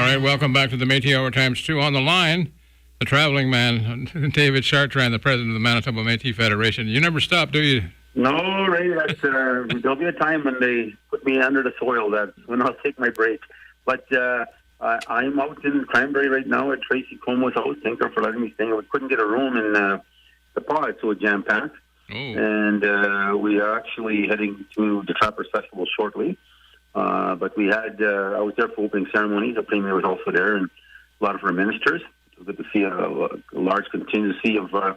right, welcome back to the Métis Hour ×2. On the line, the traveling man, David Chartrand, the president of the Manitoba Métis Federation. You never stop, do you? No, Ray. That's there'll be a time when they put me under the soil. That's when I'll take my break. But I'm out in Cranberry right now at Tracy Como's house. Thank her for letting me stay. We couldn't get a room in the pod, so jam-packed. Oh. And we are actually heading to the Trappers Festival shortly. But we had, I was there for opening ceremonies. The Premier was also there, and a lot of our ministers. It was good to see a large contingency of her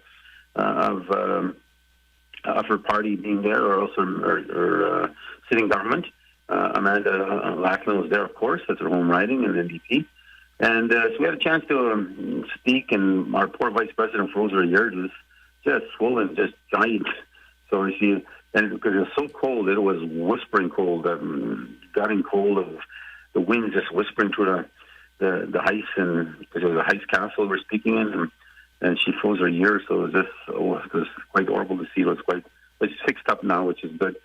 party being there, or also her sitting government. Amanda Lackland was there, of course, as her home riding and NDP. And so we had a chance to speak, and our poor Vice President for over a year was just swollen, just giant. So and because it was so cold, it was whispering cold, gutting cold of the wind just whispering through the ice, and because it was a ice castle we're speaking in, and she froze her ear, so it was quite horrible to see. It's fixed up now, which is good.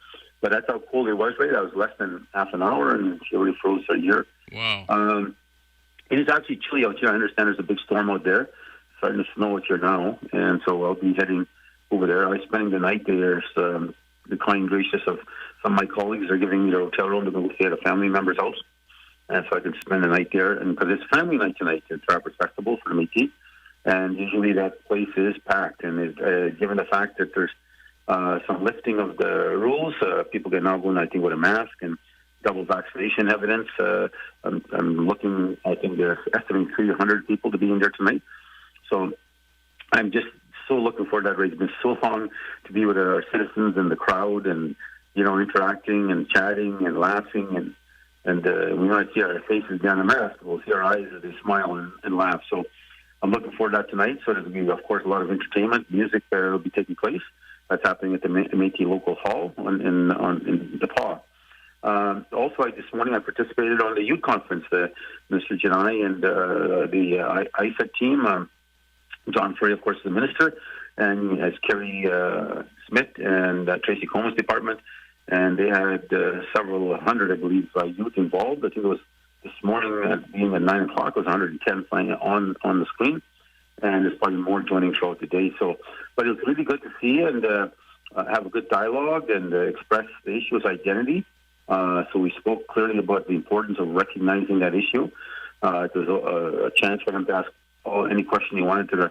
But that's how cold it was, right? That was less than half an hour, and she already froze her ear. Wow. It is actually chilly out here. I understand there's a big storm out there, starting to snow out here now, and so I'll be heading over there. I'm spending the night there. The kind gracious of some of my colleagues are giving me their hotel room to go stay at a family member's house, and so I can spend the night there. And because it's family night tonight at Trappers Festival for the Métis, and usually that place is packed. And given the fact that there's some lifting of the rules, people can now go, I think, with a mask and double vaccination evidence. I'm looking, I think they're estimating 300 people to be in there tonight. So I'm just so looking forward to that. It's been so long to be with our citizens and the crowd, and interacting and chatting and laughing, and we want to see our faces behind the mask. We'll see our eyes as they smile and laugh. So I'm looking forward to that tonight. So there'll be, of course, a lot of entertainment, music will be taking place. That's happening at the Métis local hall in the PAW. Also, this morning I participated on the youth conference. Mr. Janai and the ISET team. John Frey, of course, is the minister, and as Kerry Smith and Tracy Como's department, and they had several hundred, I believe, youth involved. I think it was this morning, being at 9 o'clock, it was 110 playing on the screen, and there's probably more joining throughout the day. So, but it was really good to see and have a good dialogue and express the issue of identity. So we spoke clearly about the importance of recognizing that issue. It was a chance for them to ask any question you wanted to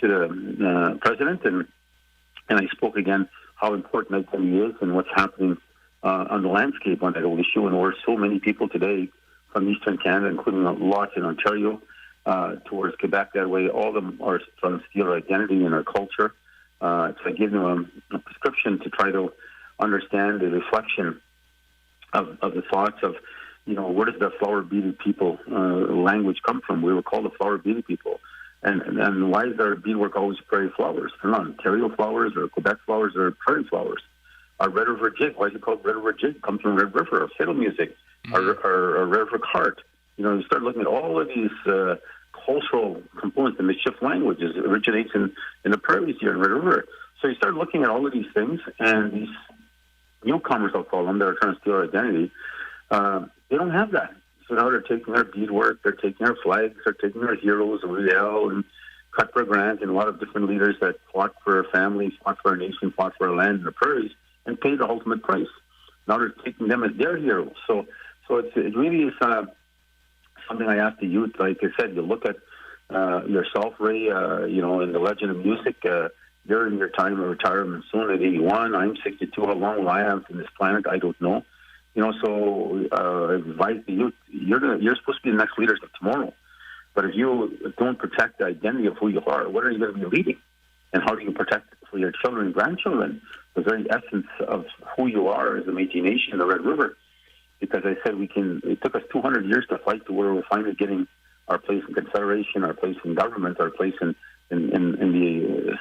the president, and I spoke again how important identity is and what's happening on the landscape on that whole issue. And we're so many people today from Eastern Canada, including lots in Ontario, towards Quebec that way. All of them are trying to steal our identity and our culture. So I give them a prescription to try to understand the reflection of the thoughts of, where does the flower-beaded people language come from? We were called the flower-beaded people. And why is our beadwork always prairie flowers? They're not Ontario flowers or Quebec flowers or prairie flowers. Our Red River Jig, why is it called Red River Jig? It comes from Red River, our fiddle music, our Red River cart. You start looking at all of these cultural components. The Michif language originates in the prairies here in Red River. So you start looking at all of these things, and these newcomers, I'll call them, that are trying to steal our identity, they don't have that. So now they're taking our beadwork, they're taking our flags, they're taking our heroes, Riel and Cuthbert Grant, and a lot of different leaders that fought for our families, fought for our nation, fought for our land and the prairies, and paid the ultimate price. Now they're taking them as their heroes. So it really is something I ask the youth. Like I said, you look at yourself, Ray, in the legend of music. You're in your time of retirement soon at 81. I'm 62. How long will I have from this planet? I don't know. So I advise the youth, you're supposed to be the next leaders of tomorrow. But if you don't protect the identity of who you are, what are you going to be leading? And how do you protect for your children and grandchildren the very essence of who you are as a Métis Nation in the Red River? Because I said it took us 200 years to fight to where we're finally getting our place in Confederation, our place in government, our place in the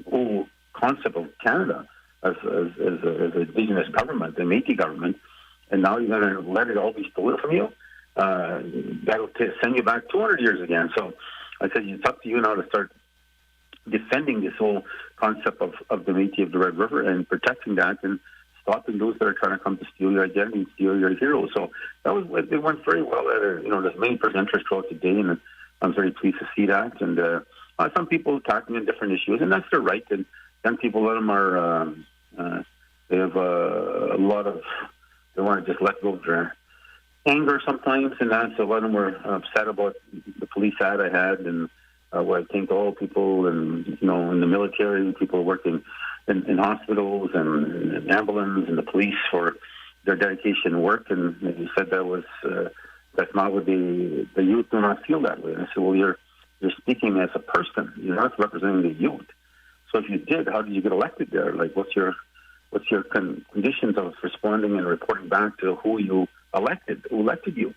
whole concept of Canada as an Indigenous government, the Métis government. And now you're going to let it all be stolen from you? That'll send you back 200 years again. So I said, it's up to you now to start defending this whole concept of the Métis of the Red River and protecting that and stopping those that are trying to come to steal your identity and steal your hero. So it went very well. There's many presenters throughout the day, and I'm very pleased to see that. And some people talking on different issues, and that's their right. And then people, let them are they have a lot of, they want to just let go of their anger sometimes, and that. So a lot of them were upset about the police ad I had, and where I think all people, and in the military, people working in hospitals and ambulance and the police for their dedication and work, and he said that was that's not what the youth do not feel that way. And I said, well, you're speaking as a person, you're not representing the youth. So if you did, how did you get elected there? Like, what's your conditions of responding and reporting back to who elected you?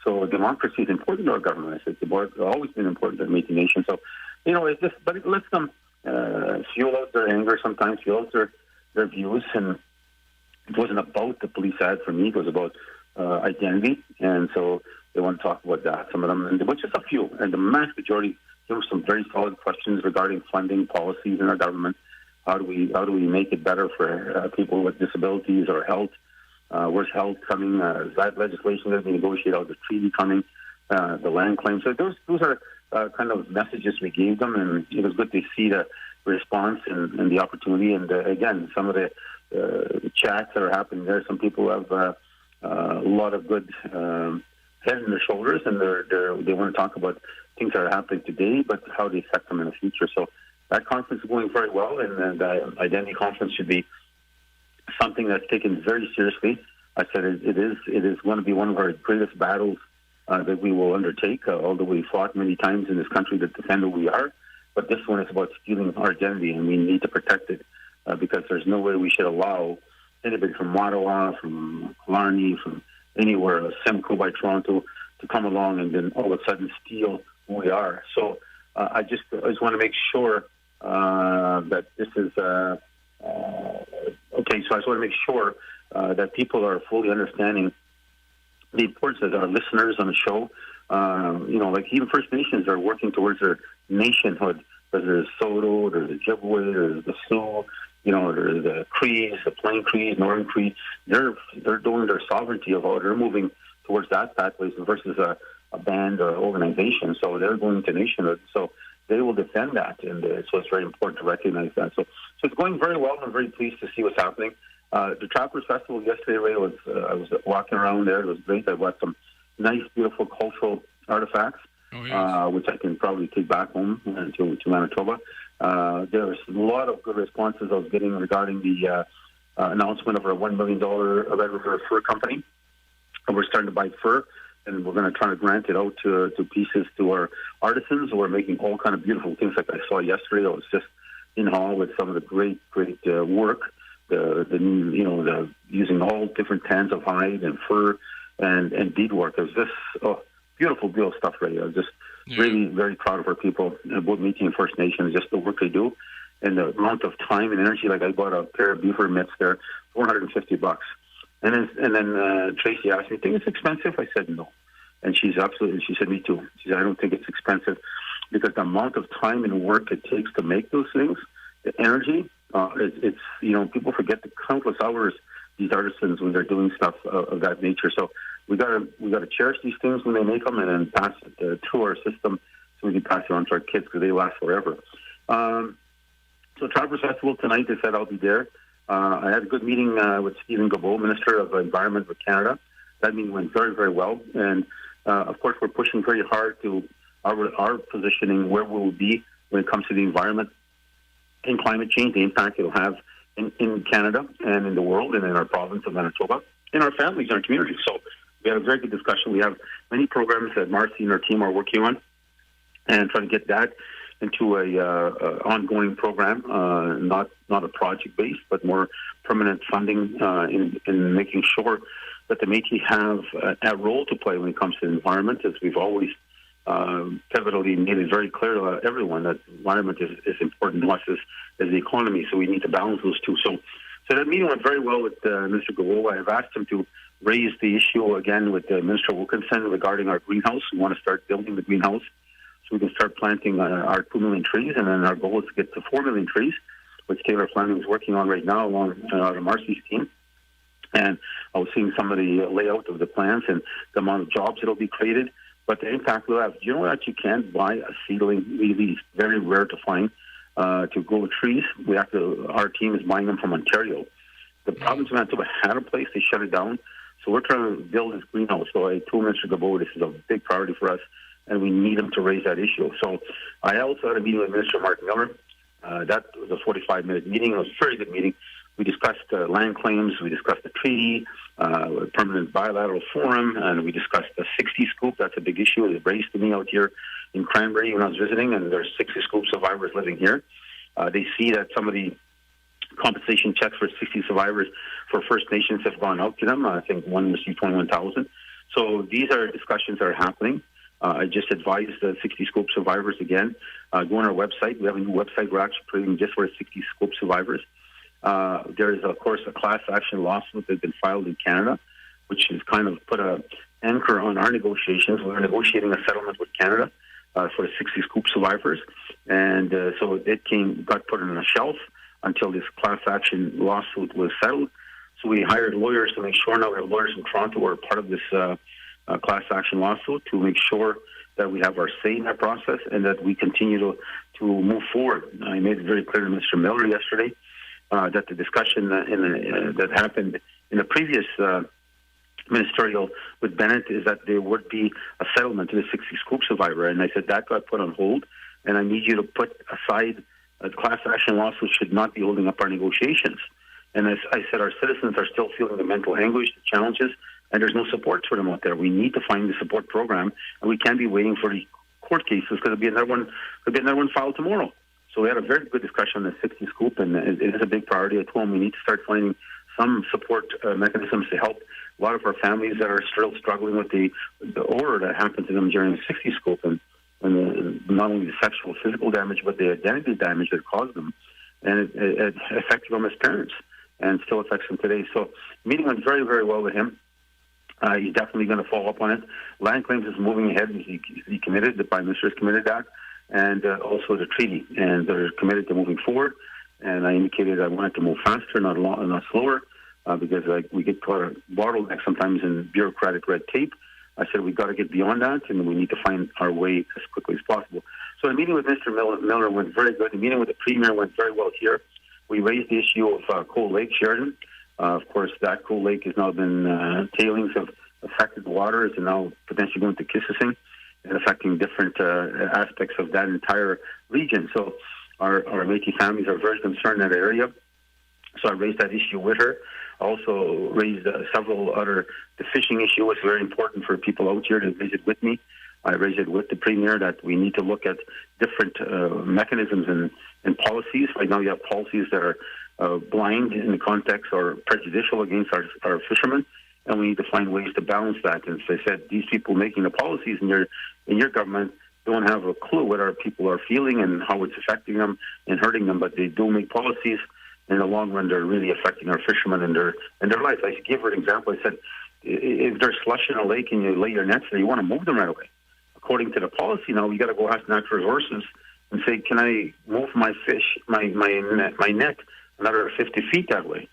So democracy is important to our government. I said it's always been important to the Métis Nation. So, it's just, but it lets them fuel out their anger sometimes, fuel out their views. And it wasn't about the police ad for me. It was about identity. And so they want to talk about that, some of them, and which is a few. And the mass majority, there were some very solid questions regarding funding policies in our government. How do we make it better for people with disabilities or health? Where's health coming? Is that legislation that we negotiate out? The treaty coming? The land claims? So those are kind of messages we gave them, and it was good to see the response and the opportunity. And again, some of the chats that are happening there, some people have a lot of good head in their shoulders, and they want to talk about things that are happening today, but how they affect them in the future. So that conference is going very well, and the identity conference should be something that's taken very seriously. I said it is going to be one of our greatest battles that we will undertake, although we fought many times in this country to defend who we are. But this one is about stealing our identity, and we need to protect it because there's no way we should allow anybody from Ottawa, from Killarney, from anywhere, Simcoe by Toronto, to come along and then all of a sudden steal who we are. So I just want to make sure that this is okay. So I just want to make sure that people are fully understanding the importance of our listeners on the show. Like even First Nations are working towards their nationhood. There's Soto, there's the Ojibwe, there's the Sioux, there's the Crees, the Plain Crees, Northern Crees. They're doing their sovereignty of how they're moving towards that pathway versus a band or organization. So they're going to nationhood. So they will defend that, and so it's very important to recognize that. So it's going very well. I'm very pleased to see what's happening. The Trappers Festival yesterday, Ray, I was walking around there. It was great. I bought some nice, beautiful cultural artifacts, which I can probably take back home to Manitoba. There was a lot of good responses I was getting regarding the announcement of our $1 million Red River Fur Company. And we're starting to buy fur, and we're going to try to grant it out to pieces to our artisans who are making all kind of beautiful things. Like I saw yesterday, I was just in hall with some of the great work. The using all different tans of hide and fur and beadwork. It was just beautiful stuff. Right, I was just really very proud of our people, both Métis and First Nations, just the work they do and the amount of time and energy. Like I bought a pair of beaver mitts there, $450. And then Tracy asked me, "Think it's expensive?" I said no, and she said, "Me too." She said, "I don't think it's expensive because the amount of time and work it takes to make those things, the energy, it's people forget the countless hours these artisans when they're doing stuff of that nature. So we got to cherish these things when they make them, and then pass it through our system so we can pass it on to our kids because they last forever." So Trappers Festival tonight, they said I'll be there. I had a good meeting with Stephen Gabeau, Minister of Environment of Canada. That meeting went very, very well. And, of course, we're pushing very hard to our positioning where we'll be when it comes to the environment and climate change, the impact it'll have in Canada and in the world and in our province of Manitoba, in our families, in our communities. So we had a very good discussion. We have many programs that Marcy and her team are working on and trying to get that into a ongoing program, not a project based, but more permanent funding in making sure that the Métis have a role to play when it comes to the environment, as we've always pivotally made it very clear to everyone that environment is important to us as the economy. So we need to balance those two. So that meeting went very well with Mr. Gawoa. I've asked him to raise the issue again with Minister Wilkinson regarding our greenhouse. We want to start building the greenhouse so we can start planting our 2 million trees, and then our goal is to get to 4 million trees, which Taylor Fleming is working on right now along Marcy's team. And I was seeing some of the layout of the plants and the amount of jobs that will be created. But the impact we'll have. Do you know that you can't buy a seedling? Really, it's very rare to find to grow trees. Our team is buying them from Ontario. The province of Manitoba had a place, they shut it down. So we're trying to build this greenhouse. So I told Mr. Gabo this is a big priority for us, and we need him to raise that issue. So I also had a meeting with Minister Mark Miller. That was a 45-minute meeting. It was a very good meeting. We discussed land claims. We discussed the treaty, permanent bilateral forum, and we discussed the 60 scoop. That's a big issue. It was raised to me out here in Cranberry when I was visiting, and there's 60 scoop survivors living here. They see that some of the compensation checks for 60 survivors for First Nations have gone out to them. I think one received $21,000. So these are discussions that are happening. I just advised the 60 scope survivors again. Go on our website. We have a new website we're actually creating just for 60 scope survivors. There is, of course, a class action lawsuit that's been filed in Canada, which has kind of put an anchor on our negotiations. We're negotiating a settlement with Canada for the 60 scoop survivors. And so it got put on a shelf until this class action lawsuit was settled. So we hired lawyers to make sure. Now we have lawyers in Toronto who are part of this class action lawsuit to make sure that we have our say in that process and that we continue to move forward. I made it very clear to Mr. Miller yesterday that the discussion that happened in the previous ministerial with Bennett is that there would be a settlement to the 60 scoop survivor. And I said that got put on hold, and I need you to put aside the class action lawsuit should not be holding up our negotiations. And as I said, our citizens are still feeling the mental anguish, the challenges, and there's no support for them out there. We need to find the support program, and we can't be waiting for the court cases because there'll be another one filed tomorrow. So we had a very good discussion on the 60 scoop, and it is a big priority. I told them we need to start finding some support mechanisms to help a lot of our families that are still struggling with the horror that happened to them during the 60 scoop, and not only the sexual, physical damage, but the identity damage that caused them. And it affected them as parents and still affects them today. So the meeting went very, very well with him. He's definitely going to follow up on it. Land claims is moving ahead. He committed, the Prime Minister has committed that, and also the treaty. And they're committed to moving forward. And I indicated I wanted to move faster, not slower, because we get caught a bottleneck sometimes in bureaucratic red tape. I said we've got to get beyond that, and we need to find our way as quickly as possible. So the meeting with Mr. Miller went very good. The meeting with the Premier went very well here. We raised the issue of Cold Lake, Sheridan. Of course, that Cold Lake has now been, tailings have affected the waters and now potentially going to Kississing and affecting different aspects of that entire region. So our Métis families are very concerned in that area. So I raised that issue with her. I also raised several other. The fishing issue was very important for people out here to raise it with me. I raised it with the Premier that we need to look at different mechanisms and policies. Right now you have policies that are blind in the context or prejudicial against our fishermen, and we need to find ways to balance that. And as I said, these people making the policies in your government don't have a clue what our people are feeling and how it's affecting them and hurting them, but they do make policies. In the long run, they're really affecting our fishermen and their life. I gave her an example. I said, if there's slush in a lake and you lay your nets there, you want to move them right away. According to the policy now, you got to go ask natural resources and say, can I move my fish, my net another 50 feet that way?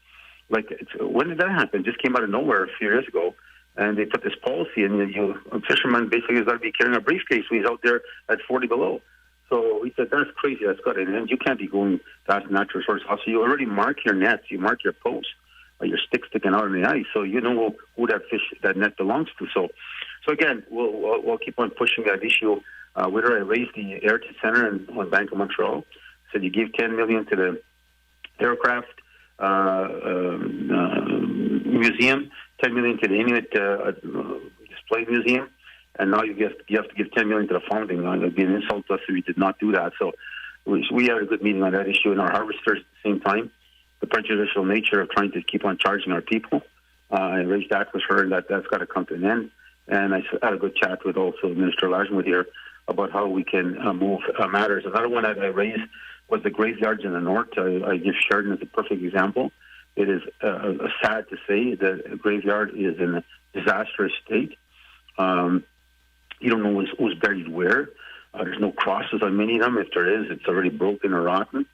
When did that happen? It just came out of nowhere a few years ago, and they put this policy, and a fisherman basically has got to be carrying a briefcase when he's out there at 40 below. So we said, that's crazy, that's got it. And you can't be going to ask natural resources. So you already mark your nets, you mark your posts, or your stick sticking out on the ice, so you know who that net belongs to. So again, we'll keep on pushing that issue. With her, I raised the Heritage Centre on Bank of Montreal. Said you give $10 million to the aircraft museum, $10 million to the Inuit display museum, and now you have to give $10 million to the founding. It would be an insult to us if we did not do that. So we had a good meeting on that issue, and our harvesters at the same time. The prejudicial nature of trying to keep on charging our people. I raised that with her, and that's got to come to an end. And I had a good chat with also Minister Lajmut here about how we can move matters. Another one that I raised was the graveyards in the north. I give Sheridan as a perfect example. It is sad to say that a graveyard is in a disastrous state. You don't know who's buried where. There's no crosses on many of them. If there is, it's already broken or rotten.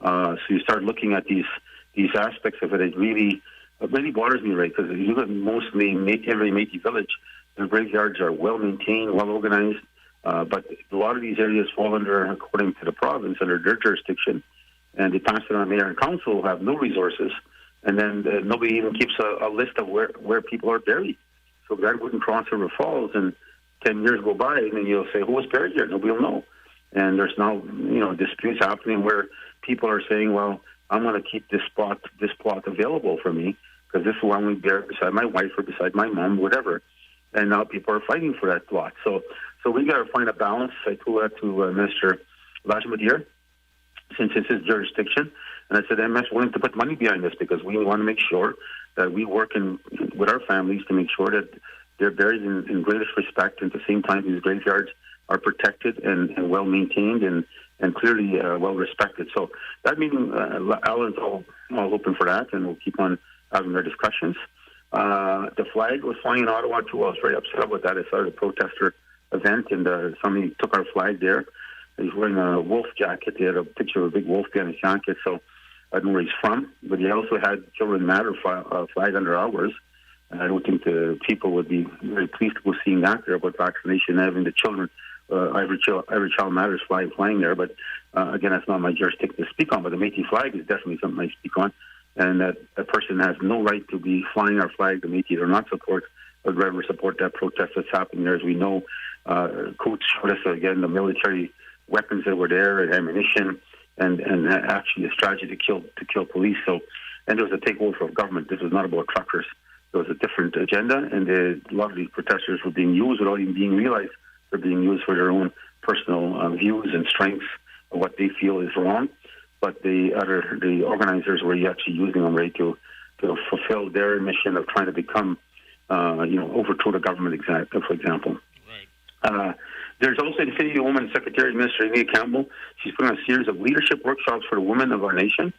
So you start looking at these aspects of it. It really really bothers me, right? Because you look at mostly every Métis village, the graveyards are well maintained, well organized, but a lot of these areas fall under, according to the province, under their jurisdiction, and they pass it on mayor and council who have no resources, and then nobody even keeps a list of where people are buried. So that wouldn't cross River Falls, and 10 years go by, and then you'll say, who was buried here? Nobody will know. And there's now, disputes happening where people are saying, well, I'm going to keep this plot available for me because this is one we bury beside my wife or beside my mom, whatever. And now people are fighting for that plot. So we got to find a balance. I told that to Minister Lajmadier, since it's his jurisdiction. And I said, MS willing to put money behind this because we want to make sure that we work with our families to make sure that they're buried in greatest respect, and at the same time these graveyards are protected and well maintained and clearly well respected. So that meeting, Alan's all open for that, and we'll keep on having our discussions. The flag was flying in Ottawa too. I was very upset about that. I saw the protester event, and somebody took our flag there. He was wearing a wolf jacket. He had a picture of a big wolf behind his jacket, so I don't know where he's from. But he also had Children Matter flag under ours. I don't think the people would be very pleased to go seeing that there about vaccination, having the children, every child matters flag flying there. But again, that's not my jurisdiction to speak on. But the Métis flag is definitely something I speak on, and that a person has no right to be flying our flag. The Métis or not support, but rather support that protest that's happening there. As we know, Coach showed us again the military weapons that were there and ammunition, and actually a strategy to kill police. So, and there was a takeover of government. This was not about truckers. There was a different agenda, and a lot of these protesters were being used without even being realized they're being used for their own personal views and strengths of what they feel is wrong. But the organizers were actually using them, right, to fulfill their mission of trying to become, overthrow the government, for example. Right. There's also the City Woman Secretary Administrator Nia Campbell. She's putting on a series of leadership workshops for the women of our nation.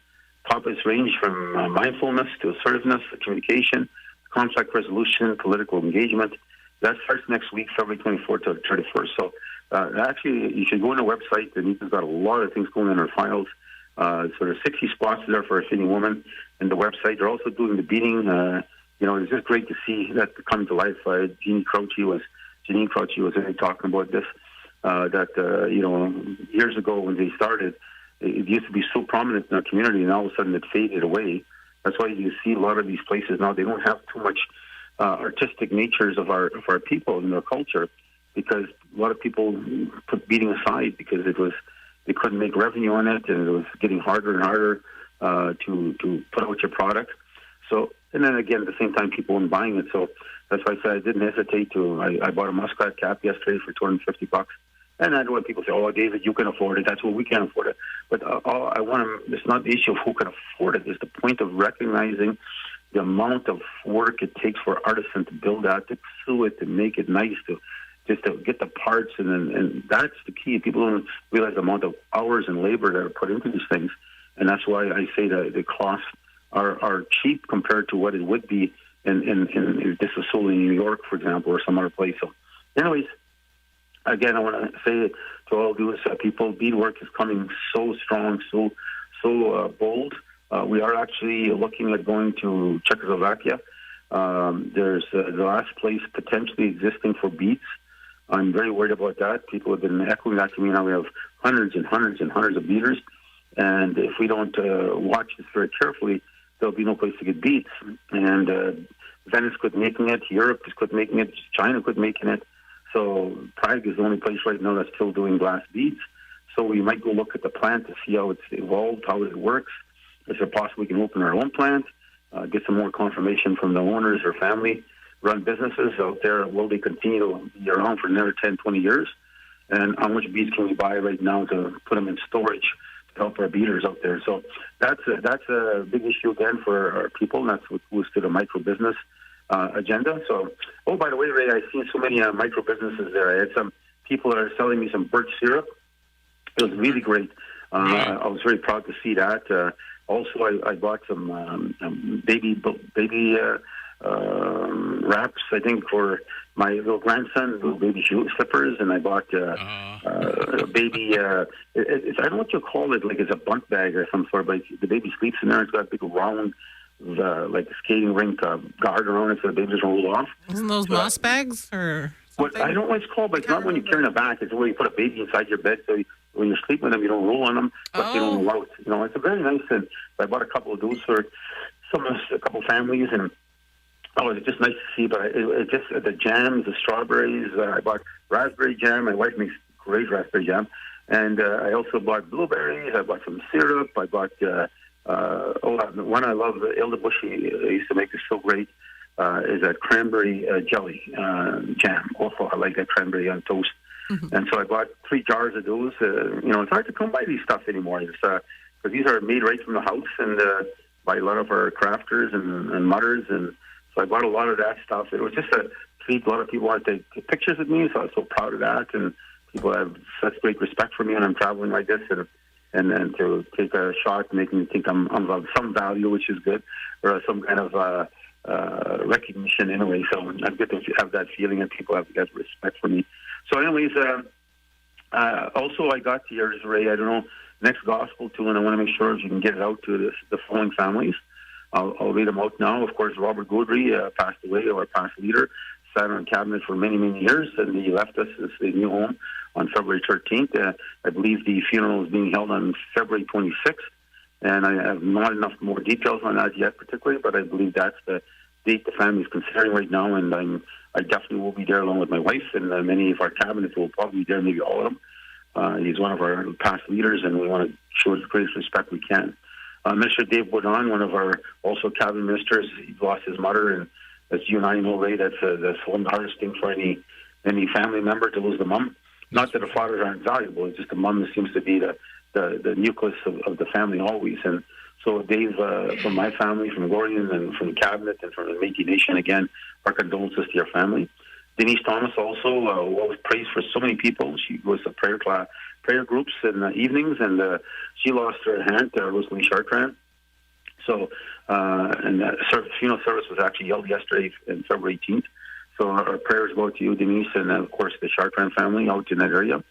Topics range from mindfulness to assertiveness, communication, conflict resolution, political engagement. That starts next week, February 24th to 31st. So actually, you should go on the website. Anita's got a lot of things going in her files. So there's 60 spots there for a sitting woman in the website. They're also doing the beating. It's just great to see that come to life. Janine Crouchy was talking about this, years ago when they started, it used to be so prominent in our community, and all of a sudden it faded away. That's why you see a lot of these places now, they don't have too much artistic natures of our people and their culture, because a lot of people put beating aside because they couldn't make revenue on it, and it was getting harder and harder to put out your product. So, and then again, at the same time, people weren't buying it. So that's why I said I didn't hesitate I bought a muskrat cap yesterday for $250. And I know when people say, "Oh, David, you can afford it." That's what we can't afford it. But it's not the issue of who can afford it. It's the point of recognizing the amount of work it takes for artisans to build that, to sew it, to make it nice, to get the parts, and that's the key. People don't realize the amount of hours and labor that are put into these things, and that's why I say that the costs are cheap compared to what it would be in this was sold in New York, for example, or some other place. So, anyways. Again, I want to say to all those people, beadwork is coming so strong, so bold. We are actually looking at going to Czechoslovakia. There's the last place potentially existing for beads. I'm very worried about that. People have been echoing that to me. Now we have hundreds and hundreds and hundreds of beaders. And if we don't watch this very carefully, there'll be no place to get beads. And Venice quit making it. Europe has quit making it. China quit making it. So Prague is the only place right now that's still doing glass beads. So we might go look at the plant to see how it's evolved, how it works. Is it possible we can open our own plant, get some more confirmation from the owners or family-run businesses out there? Will they continue to be around for another 10, 20 years? And how much beads can we buy right now to put them in storage to help our beaders out there? So that's a big issue again for our people, and that's what goes to the micro-business agenda. So, by the way, Ray, I've seen so many micro businesses there. I had some people that are selling me some birch syrup. It was really great. I was very proud to see that. Also, I bought some baby wraps, I think, for my little grandson, little baby shoe slippers, and I bought a baby. I don't know what you call it, like it's a bunt bag or some sort, but the baby sleeps in there. It's got a big round like a skating rink guard around it so the baby doesn't roll off. Isn't those moss bags or something? I don't know what it's called, but it's not when you carry them back. It's where you put a baby inside your bed, so when you're sleeping with them, you don't roll on them, but they don't roll out. It's a very nice. And I bought a couple of those for a couple of families, and it's just nice to see. But it just the jams, the strawberries. I bought raspberry jam. My wife makes great raspberry jam, and I also bought blueberries. I bought some syrup. I bought one I love, the elderbush. He used to make this so great. Is that cranberry jelly jam. Also, I like that cranberry on toast. Mm-hmm. And so I bought 3 jars of those. It's hard to come by these stuff anymore. Because these are made right from the house and by a lot of our crafters and mothers. And so I bought a lot of that stuff. It was just a treat. A lot of people wanted to take pictures of me, so I was so proud of that. And people have such great respect for me when I'm traveling like this. And then to take a shot, making me think I'm of some value, which is good, or some kind of recognition anyway. So I'm good to have that feeling, and people have that respect for me. So anyways, also I got to yours, Ray, I don't know, next gospel tune, and I want to make sure if you can get it out to the following families. I'll read them out now. Of course, Robert Goodry passed away, our past leader, sat on cabinet for many, many years, and he left us as a new home on February 13th. I believe the funeral is being held on February 26th, and I have not enough more details on that yet particularly, but I believe that's the date the family is considering right now, and I definitely will be there along with my wife, and many of our cabinets will probably be there, maybe all of them. He's one of our past leaders, and we want to show the greatest respect we can. Minister Dave Baudon, one of our also cabinet ministers, he lost his mother, and as you and I know, Ray, that's one of the hardest things for any family member to lose the mom. Not that the fathers aren't valuable, it's just the mom seems to be the nucleus of the family always. And so Dave, from my family, from Gordon, and from the cabinet, and from the Métis Nation, again, our condolences to your family. Denise Thomas also was praised for so many people. She was a prayer groups in the evenings, and she lost her aunt, Rosalie Chartrand. So, and the funeral service was actually held yesterday, on February 18th. So our prayers go to you, Denise, and of course the Chartrand family out in that area.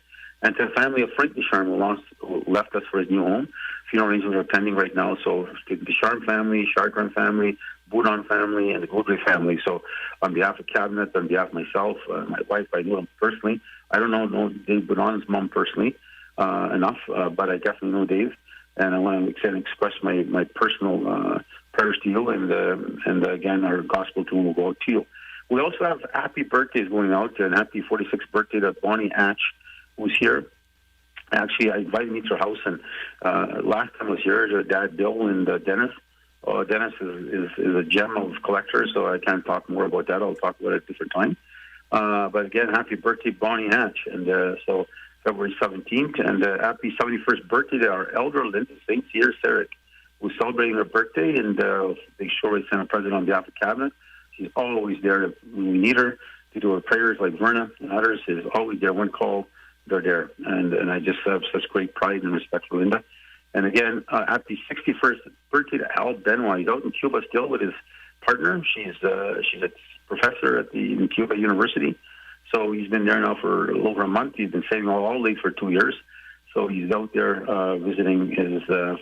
And to the family of Frank Descharnes, who left us for his new home. Funeral arrangements are pending right now. So the Descharnes family, Chartrand family, Boudon family, and the Goodry family. So on behalf of Cabinet, on behalf of myself, my wife, I know him personally. I don't know Dave Boudon's mom personally enough, but I definitely know Dave. And I want to express my personal prayers to you. And again, our gospel tune will go out to you. We also have happy birthdays going out, and happy 46th birthday to Bonnie Hatch, who's here. Actually, I invited me to her house, and last time I was here, her dad Bill and Dennis. Dennis is a gem of collector, so I can't talk more about that. I'll talk about it at a different time. But again, happy birthday, Bonnie Hatch. And so February 17th, and happy 71st birthday to our elder Linda St. Cyr Sarek, who's celebrating her birthday, and big show we sent a present on behalf of Cabinet. She's always there when we need her to do her prayers, like Verna and others. Is always there. One call, they're there. And I just have such great pride and respect for Linda. And again, happy 61st birthday to Al Benoit. He's out in Cuba still with his partner. She's a professor at in Cuba University. So he's been there now for a little over a month. He's been saving all late for 2 years. So he's out there visiting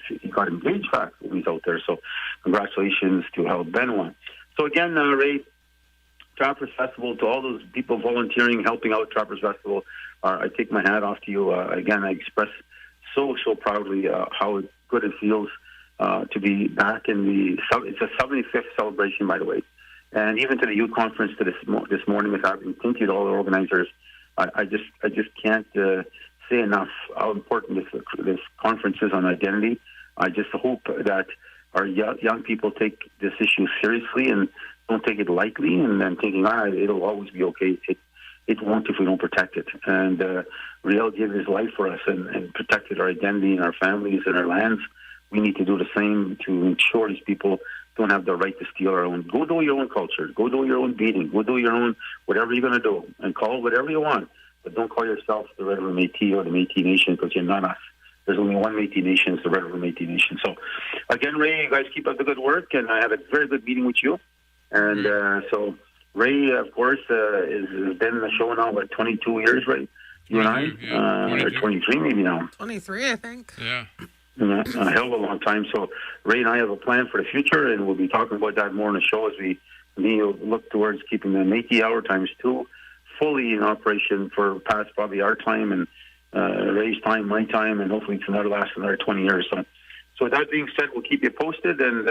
he got engaged back when he's out there. So congratulations to Al Benoit. So again, Ray, Trappers Festival, to all those people volunteering, helping out Trappers Festival, I take my hat off to you. Again, I express so proudly how good it feels to be back in it's a 75th celebration, by the way. And even to the youth conference this morning, thank you to all the organizers. I just can't say enough how important this conference is on identity. I just hope that our young people take this issue seriously and don't take it lightly, and then thinking, it'll always be okay. It won't if we don't protect it. And Riel gave his life for us and protected our identity and our families and our lands. We need to do the same to ensure these people don't have the right to steal our own. Go do your own culture. Go do your own beating. Go do your own whatever you're going to do, and call it whatever you want. But don't call yourself the Red River Métis or the Métis Nation, because you're not us. There's only one Métis Nation, it's the Red River Métis Nation. So, again, Ray, you guys keep up the good work, and I had a very good meeting with you. And so, Ray, of course, has been in the show now, 22 years, right? You and I? Or 23 maybe now. 23, I think. Yeah. a hell of a long time. So Ray and I have a plan for the future, and we'll be talking about that more in the show as we look towards keeping the Métis Hour ×2 fully in operation for past probably our time and Ray's time, my time, and hopefully it's last another 20 years. So with that being said, we'll keep you posted. And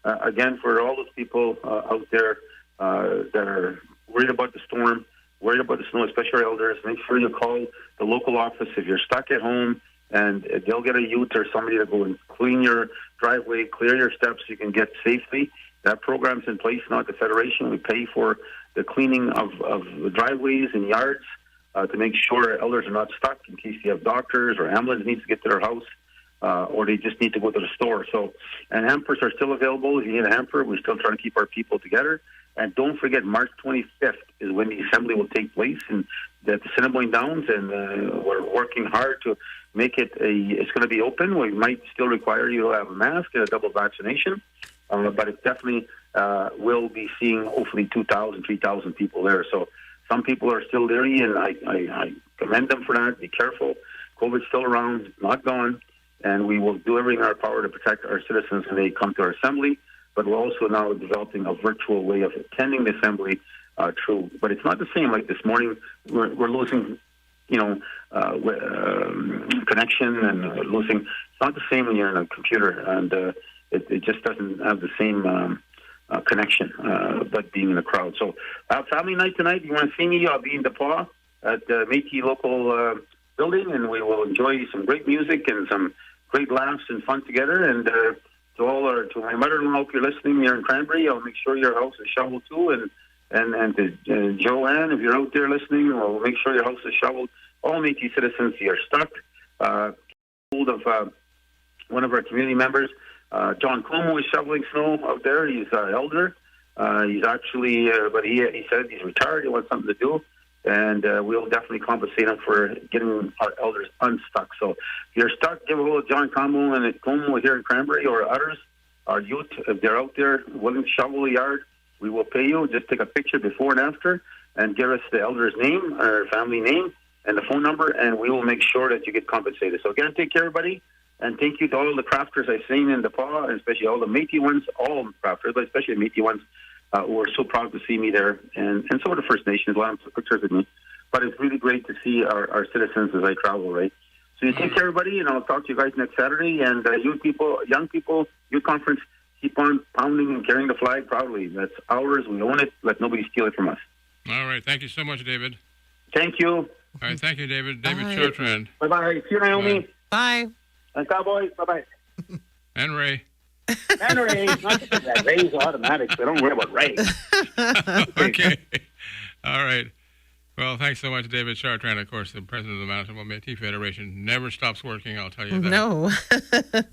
again, for all those people out there that are worried about the storm, worried about the snow, especially our elders, make sure you call the local office if you're stuck at home, and they'll get a youth or somebody to go and clean your driveway, clear your steps so you can get safely. That program's in place now at the Federation. We pay for the cleaning of the driveways and yards to make sure elders are not stuck in case you have doctors or ambulance needs to get to their house or they just need to go to the store. So, and hampers are still available. If you need a hamper, we're still trying to keep our people together. And don't forget, March 25th is when the assembly will take place at the Assiniboine Downs, and we're working hard to make it it's going to be open. We might still require you to have a mask and a double vaccination, but it definitely will be seeing hopefully 2,000, 3,000 people there. So some people are still leery, and I commend them for that. Be careful. COVID's still around, not gone, and we will do everything in our power to protect our citizens when they come to our assembly. But we're also now developing a virtual way of attending the assembly through. But it's not the same. Like this morning, we're losing, connection and losing. It's not the same when you're in a computer, and it just doesn't have the same connection, but being in a crowd. So family night tonight, if you want to see me, I'll be in DePaul at the Métis local building, and we will enjoy some great music and some great laughs and fun together. And to my mother-in-law, if you're listening here in Cranberry, I'll make sure your house is shoveled too. And to Joanne, if you're out there listening, we'll make sure your house is shoveled. All Métis citizens, you're stuck. Hold of one of our community members, John Como, is shoveling snow out there. He's an elder. He's actually, but he said he's retired. He wants something to do. And we'll definitely compensate him for getting our elders unstuck. So if you're stuck, give a hold of John Como here in Cranberry, or others, our youth, if they're out there willing to shovel the yard, we will pay you. Just take a picture before and after and give us the elder's name, or family name, and the phone number, and we will make sure that you get compensated. So again, take care, everybody, and thank you to all the crafters I've seen in DePaul, and especially all the Métis ones, all crafters, but especially the Métis ones, who are so proud to see me there, and so are the First Nations. A lot of them took pictures with me. But it's really great to see our citizens as I travel, right? So you take care, everybody, and I'll talk to you guys next Saturday. And young people, youth conference, keep on pounding and carrying the flag proudly. That's ours. We own it. Let nobody steal it from us. All right. Thank you so much, David. Thank you. All right. Thank you, David. David Chartrand. Bye-bye. See you, Naomi. Bye. And Cowboy. Bye-bye. And Ray. And Ray. Not that Ray's automatic, so don't worry about Ray. Okay. All right. Well, thanks so much, David Chartrand. Of course, the president of the Manitoba Métis Federation never stops working, I'll tell you that. No.